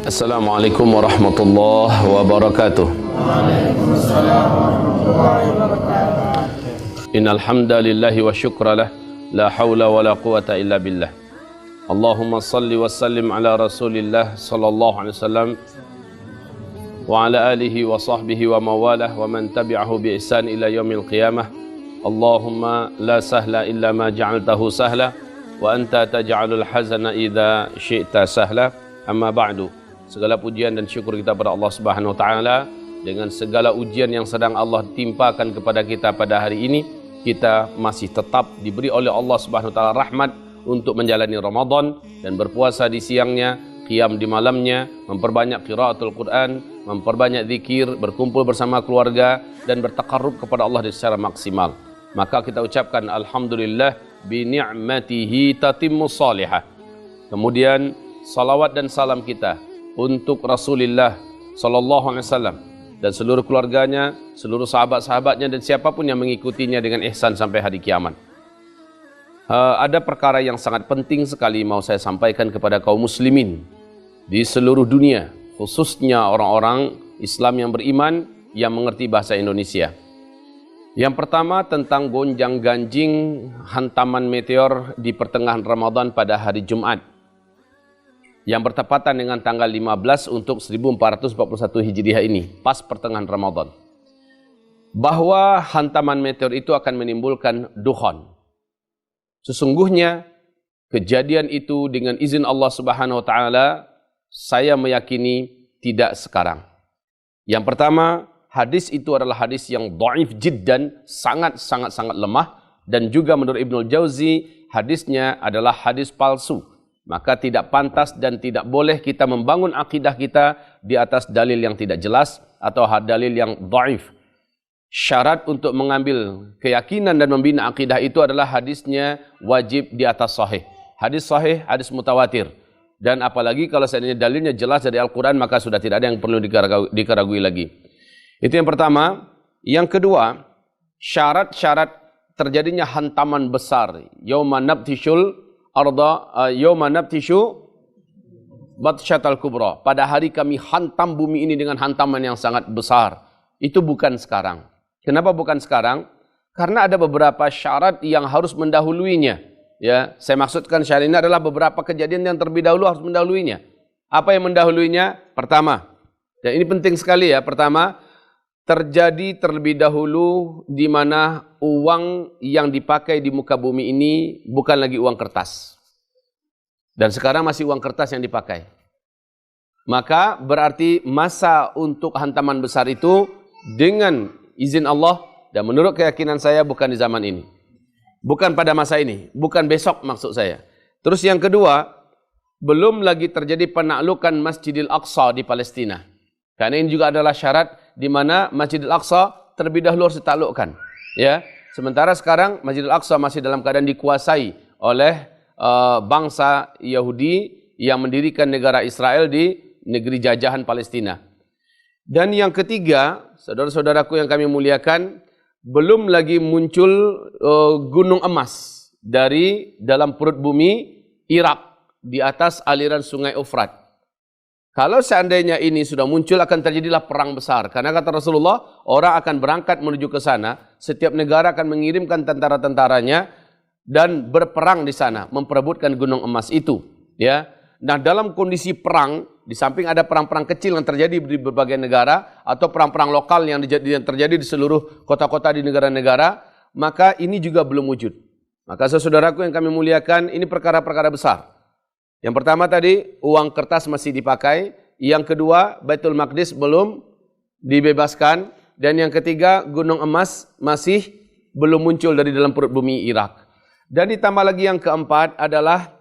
Assalamualaikum warahmatullahi wabarakatuh. Waalaikumsalam warahmatullahi wabarakatuh. Innal hamdalillahi wa syukralah, la haula wala quwata illa billah. Allahumma salli wa sallim ala Rasulillah sallallahu alaihi wasallam wa ala alihi wa sahbihi wa mawalah wa man tabi'ahu bi ihsan ila yaumil qiyamah. Allahumma la sahla illa ma ja'altahu sahla wa anta taj'alul hazana idza syi'ta sahla. Amma ba'du. Segala pujian dan syukur kita pada Allah Subhanahu wa taala dengan segala ujian yang sedang Allah timpakan kepada kita pada hari ini, kita masih tetap diberi oleh Allah Subhanahu wa taala rahmat untuk menjalani Ramadan dan berpuasa di siangnya, qiyam di malamnya, memperbanyak qiraatul Quran, memperbanyak zikir, berkumpul bersama keluarga dan bertaqarrub kepada Allah secara maksimal. Maka kita ucapkan alhamdulillah bi ni'matihi tatimmus salihah. Kemudian salawat dan salam kita untuk Rasulullah sallallahu alaihi wasallam dan seluruh keluarganya, seluruh sahabat-sahabatnya dan siapapun yang mengikutinya dengan ihsan sampai hari kiamat. Ada perkara yang sangat penting sekali mau saya sampaikan kepada kaum muslimin di seluruh dunia, khususnya orang-orang Islam yang beriman yang mengerti bahasa Indonesia. Yang pertama tentang gonjang-ganjing hantaman meteor di pertengahan Ramadan pada hari Jumat yang bertepatan dengan tanggal 15 untuk 1441 Hijriah ini, pas pertengahan Ramadan. Bahwa hantaman meteor itu akan menimbulkan dukhan. Sesungguhnya kejadian itu dengan izin Allah Subhanahu wa taala, saya meyakini tidak sekarang. Yang pertama, hadis itu adalah hadis yang dhaif jiddan, sangat lemah, dan juga menurut Ibnul Jauzi hadisnya adalah hadis palsu. Maka tidak pantas dan tidak boleh kita membangun akidah kita di atas dalil yang tidak jelas atau dalil yang dhaif. Syarat untuk mengambil keyakinan dan membina akidah itu adalah hadisnya wajib di atas sahih. Hadis sahih, hadis mutawatir. Dan apalagi kalau seandainya dalilnya jelas dari Al-Quran, maka sudah tidak ada yang perlu dikeragui lagi. Itu yang pertama. Yang kedua, syarat-syarat terjadinya hantaman besar. Yauma nabtishul arda yawma nabtishu batsyatal kubra. Pada hari kami hantam bumi ini dengan hantaman yang sangat besar. Itu bukan sekarang. Kenapa bukan sekarang? Karena ada beberapa syarat yang harus mendahuluinya. Ya, saya maksudkan syarat ini adalah beberapa kejadian yang terlebih dahulu harus mendahuluinya. Apa yang mendahuluinya? Pertama, dan ini penting sekali ya. Pertama, terjadi terlebih dahulu di mana uang yang dipakai di muka bumi ini bukan lagi uang kertas. Dan sekarang masih uang kertas yang dipakai. Maka berarti masa untuk hantaman besar itu dengan izin Allah dan menurut keyakinan saya bukan di zaman ini. Bukan pada masa ini, bukan besok maksud saya. Terus yang kedua, belum lagi terjadi penaklukan Masjidil Aqsa di Palestina. Karena ini juga adalah syarat di mana Masjidil Aqsa terlebih dahulu harus ditaklukkan. Ya, sementara sekarang Masjidil Aqsa masih dalam keadaan dikuasai oleh bangsa Yahudi yang mendirikan negara Israel di negeri jajahan Palestina. Dan yang ketiga, saudara-saudaraku yang kami muliakan, belum lagi muncul gunung emas dari dalam perut bumi Irak di atas aliran sungai Efrat. Kalau seandainya ini sudah muncul akan terjadilah perang besar. Karena kata Rasulullah, orang akan berangkat menuju ke sana. Setiap negara akan mengirimkan tentara-tentaranya dan berperang di sana, memperebutkan gunung emas itu. Ya. Nah, dalam kondisi perang, di samping ada perang-perang kecil yang terjadi di berbagai negara atau perang-perang lokal yang terjadi di seluruh kota-kota di negara-negara, maka ini juga belum wujud. Maka saudaraku yang kami muliakan, ini perkara-perkara besar. Yang pertama tadi, uang kertas masih dipakai. Yang kedua, Baitul Maqdis belum dibebaskan. Dan yang ketiga, gunung emas masih belum muncul dari dalam perut bumi Irak. Dan ditambah lagi yang keempat adalah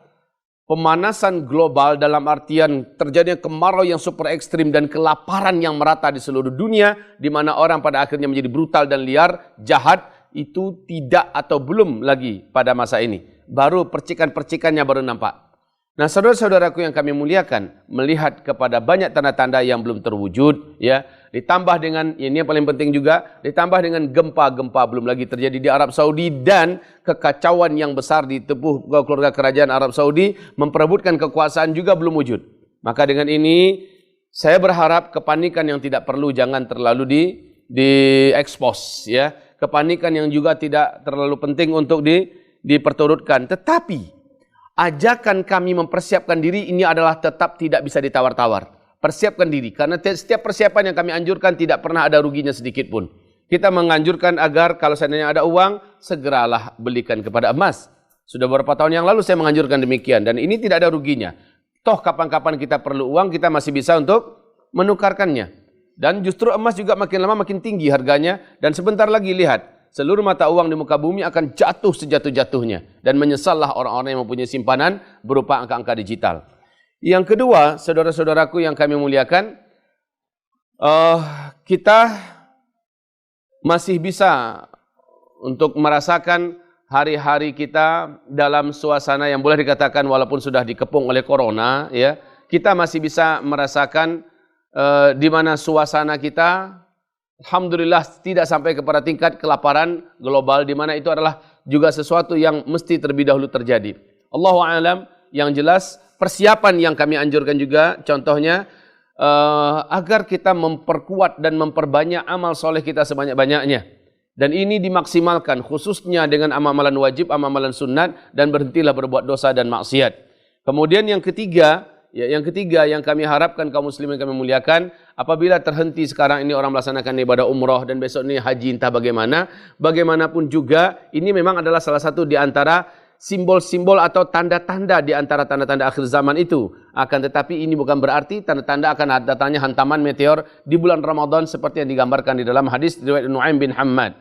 pemanasan global dalam artian terjadinya kemarau yang super ekstrim dan kelaparan yang merata di seluruh dunia, di mana orang pada akhirnya menjadi brutal dan liar, jahat, itu tidak atau belum lagi pada masa ini. Baru percikan-percikannya baru nampak. Nah, saudara-saudaraku yang kami muliakan, melihat kepada banyak tanda-tanda yang belum terwujud, ya, ditambah dengan, ini yang paling penting juga, ditambah dengan gempa-gempa belum lagi terjadi di Arab Saudi dan kekacauan yang besar di tubuh keluarga kerajaan Arab Saudi memperebutkan kekuasaan juga belum wujud. Maka dengan ini Saya berharap kepanikan yang tidak perlu jangan terlalu di-expose, ya. Kepanikan yang juga tidak terlalu penting untuk diperturutkan. Tetapi ajakan kami mempersiapkan diri ini adalah tetap tidak bisa ditawar-tawar. Persiapkan diri, karena setiap persiapan yang kami anjurkan tidak pernah ada ruginya sedikit pun. Kita menganjurkan agar kalau seandainya ada uang, segeralah belikan kepada emas. Sudah beberapa tahun yang lalu saya menganjurkan demikian, dan ini tidak ada ruginya. Toh kapan-kapan kita perlu uang, kita masih bisa untuk menukarkannya. Dan justru emas juga makin lama makin tinggi harganya, dan sebentar lagi lihat, seluruh mata uang di muka bumi akan jatuh sejatuh-jatuhnya. Dan menyesallah orang-orang yang mempunyai simpanan berupa angka-angka digital. Yang kedua, saudara-saudaraku yang kami muliakan, kita masih bisa untuk merasakan hari-hari kita dalam suasana yang boleh dikatakan walaupun sudah dikepung oleh corona, ya, kita masih bisa merasakan di mana suasana kita, alhamdulillah, tidak sampai kepada tingkat kelaparan global, di mana itu adalah juga sesuatu yang mesti terlebih dahulu terjadi. Allahu a'lam. Yang jelas persiapan yang kami anjurkan juga, contohnya agar kita memperkuat dan memperbanyak amal soleh kita sebanyak-banyaknya. Dan ini dimaksimalkan khususnya dengan amalan wajib, amalan sunat, dan berhentilah berbuat dosa dan maksiat. Kemudian yang ketiga yang kami harapkan kaum muslimin kami muliakan, apabila terhenti sekarang ini orang melaksanakan ibadah umrah dan besok ini haji entah bagaimana, bagaimanapun juga ini memang adalah salah satu di antara simbol-simbol atau tanda-tanda di antara tanda-tanda akhir zaman itu. Akan tetapi ini bukan berarti tanda-tanda akan datangnya hantaman meteor di bulan Ramadan seperti yang digambarkan di dalam hadis riwayat Nu'aim bin Hammad.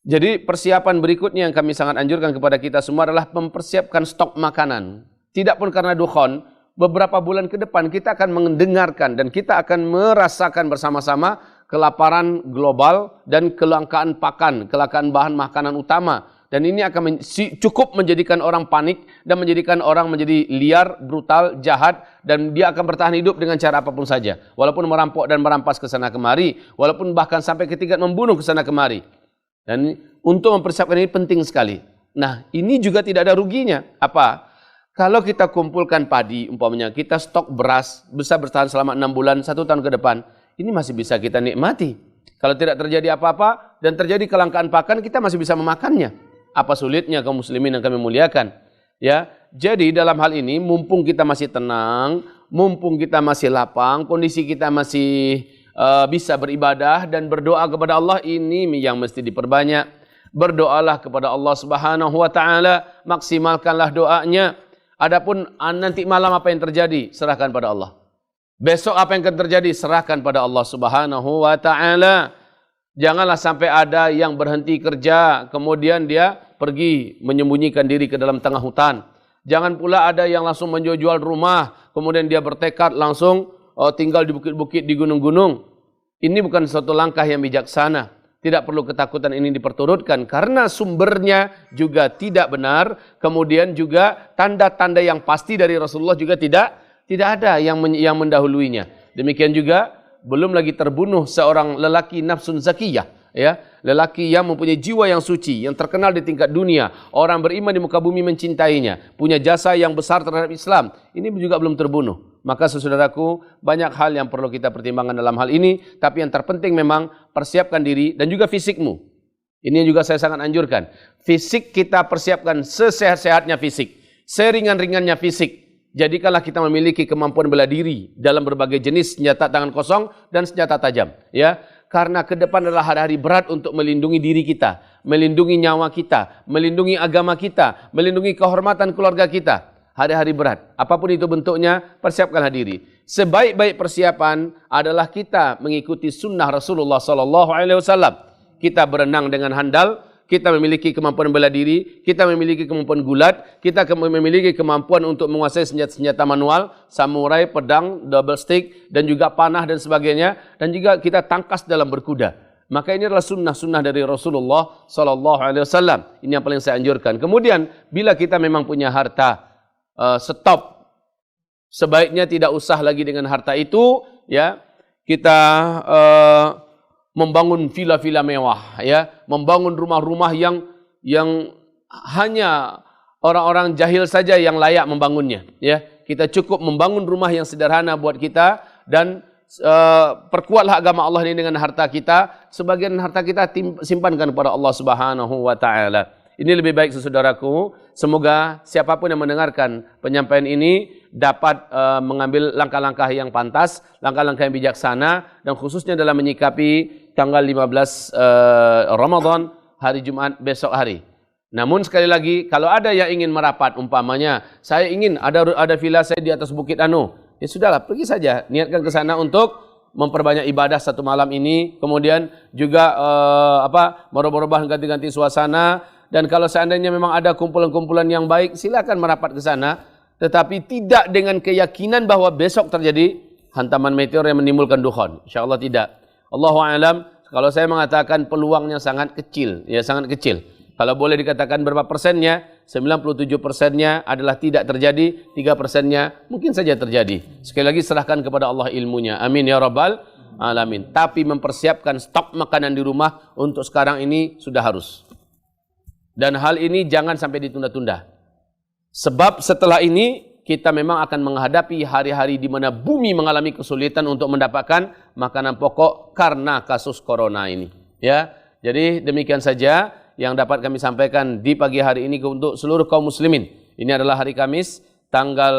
Jadi persiapan berikutnya yang kami sangat anjurkan kepada kita semua adalah mempersiapkan stok makanan. Tidak pun karena dukhon, beberapa bulan ke depan kita akan mendengarkan dan kita akan merasakan bersama-sama kelaparan global dan kelangkaan pakan, kelangkaan bahan makanan utama. Dan ini akan cukup menjadikan orang panik dan menjadikan orang menjadi liar, brutal, jahat, dan dia akan bertahan hidup dengan cara apapun saja. Walaupun merampok dan merampas ke sana kemari, walaupun bahkan sampai ke tingkat membunuh ke sana kemari. Dan untuk mempersiapkan ini penting sekali. Nah, ini juga tidak ada ruginya. Apa? Kalau kita kumpulkan padi, umpamanya kita stok beras bisa bertahan selama 6 bulan, 1 tahun ke depan, ini masih bisa kita nikmati. Kalau tidak terjadi apa-apa dan terjadi kelangkaan pakan, kita masih bisa memakannya. Apa sulitnya kaum muslimin yang kami muliakan? Ya, jadi dalam hal ini mumpung kita masih tenang, mumpung kita masih lapang, kondisi kita masih bisa beribadah dan berdoa kepada Allah, ini yang mesti diperbanyak. Berdoalah kepada Allah Subhanahu wa taala, maksimalkanlah doanya. Adapun nanti malam apa yang terjadi, serahkan pada Allah. Besok apa yang akan terjadi, serahkan pada Allah Subhanahu wa taala. Janganlah sampai ada yang berhenti kerja, kemudian dia pergi menyembunyikan diri ke dalam tengah hutan. Jangan pula ada yang langsung menjual rumah, kemudian dia bertekad langsung tinggal di bukit-bukit, di gunung-gunung. Ini bukan suatu langkah yang bijaksana. Tidak perlu ketakutan ini diperturutkan, karena sumbernya juga tidak benar. Kemudian juga tanda-tanda yang pasti dari Rasulullah juga tidak ada yang mendahuluinya. Demikian juga belum lagi terbunuh seorang lelaki nafsun zakiyah, ya, lelaki yang mempunyai jiwa yang suci, yang terkenal di tingkat dunia, orang beriman di muka bumi mencintainya, punya jasa yang besar terhadap Islam, ini juga belum terbunuh. Maka saudaraku, banyak hal yang perlu kita pertimbangkan dalam hal ini, tapi yang terpenting memang persiapkan diri dan juga fisikmu. Ini yang juga saya sangat anjurkan. Fisik kita persiapkan sesehat-sehatnya fisik, seringan-ringannya fisik. Jadikanlah kita memiliki kemampuan bela diri dalam berbagai jenis senjata tangan kosong dan senjata tajam, ya. Karena ke depan adalah hari-hari berat untuk melindungi diri kita, melindungi nyawa kita, melindungi agama kita, melindungi kehormatan keluarga kita. Hari-hari berat, apapun itu bentuknya, persiapkanlah diri. Sebaik-baik persiapan adalah kita mengikuti sunnah Rasulullah SAW. Kita berenang dengan handal, kita memiliki kemampuan bela diri, kita memiliki kemampuan gulat, kita memiliki kemampuan untuk menguasai senjata-senjata manual, samurai, pedang, double stick, dan juga panah dan sebagainya, dan juga kita tangkas dalam berkuda. Maka ini adalah sunnah-sunnah dari Rasulullah SAW. Ini yang paling saya anjurkan. Kemudian, bila kita memang punya harta, stop. Sebaiknya tidak usah lagi dengan harta itu, ya. Kita membangun villa-villa mewah, ya, membangun rumah-rumah yang hanya orang-orang jahil saja yang layak membangunnya, ya. Kita cukup membangun rumah yang sederhana buat kita, dan perkuatlah agama Allah ini dengan harta kita. Sebagian harta kita simpankan kepada Allah Subhanahu wa taala. Ini lebih baik saudaraku. Semoga siapapun yang mendengarkan penyampaian ini dapat mengambil langkah-langkah yang pantas, langkah-langkah yang bijaksana, dan khususnya dalam menyikapi tanggal 15 Ramadan, hari Jumat besok hari. Namun sekali lagi, kalau ada yang ingin merapat, umpamanya saya ingin ada villa saya di atas Bukit Anu, ya sudahlah, pergi saja, niatkan ke sana untuk memperbanyak ibadah satu malam ini, kemudian juga merubah-rubah ganti-ganti suasana. Dan kalau seandainya memang ada kumpulan-kumpulan yang baik, silakan merapat ke sana, tetapi tidak dengan keyakinan bahwa besok terjadi hantaman meteor yang menimbulkan dukhon. Insyaallah tidak. Allahu a'lam. Kalau saya mengatakan peluangnya sangat kecil, ya sangat kecil. Kalau boleh dikatakan berapa persennya, 97%-nya adalah tidak terjadi, 3%-nya mungkin saja terjadi. Sekali lagi serahkan kepada Allah ilmunya. Amin ya rabbal alamin. Tapi mempersiapkan stok makanan di rumah untuk sekarang ini sudah harus. Dan hal ini jangan sampai ditunda-tunda. Sebab setelah ini kita memang akan menghadapi hari-hari di mana bumi mengalami kesulitan untuk mendapatkan makanan pokok karena kasus corona ini. Ya, jadi demikian saja yang dapat kami sampaikan di pagi hari ini untuk seluruh kaum muslimin. Ini adalah hari Kamis, tanggal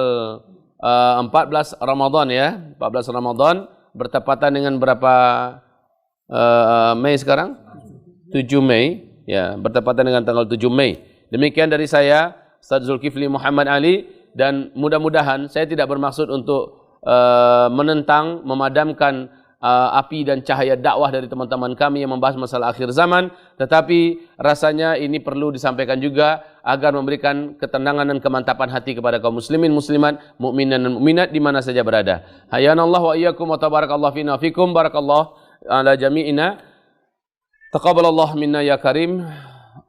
14 Ramadan ya, 14 Ramadan bertepatan dengan berapa Mei sekarang? 7 Mei. Ya, bertepatan dengan tanggal 7 Mei. Demikian dari saya, Ustaz Zulkifli Muhammad Ali, dan mudah-mudahan saya tidak bermaksud untuk menentang, memadamkan api dan cahaya dakwah dari teman-teman kami yang membahas masalah akhir zaman, tetapi rasanya ini perlu disampaikan juga agar memberikan ketenangan dan kemantapan hati kepada kaum muslimin, muslimat, mukminin dan mukminat di mana saja berada. Hayanallahu wa iyyakum wa tabarakallahu fina wa fikum, barakallahu ala jami'ina. Taqabbalallahu minna ya karim.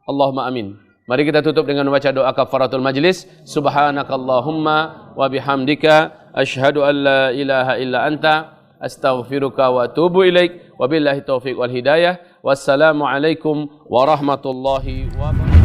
Allahumma amin. Mari kita tutup dengan membaca doa kafaratul majlis. Subhanakallahumma wa bihamdika asyhadu an la ilaha illa anta astaghfiruka wa atubu ilaik. Wabillahi taufiq wal hidayah. Wassalamu alaikum warahmatullahi wabarakatuh.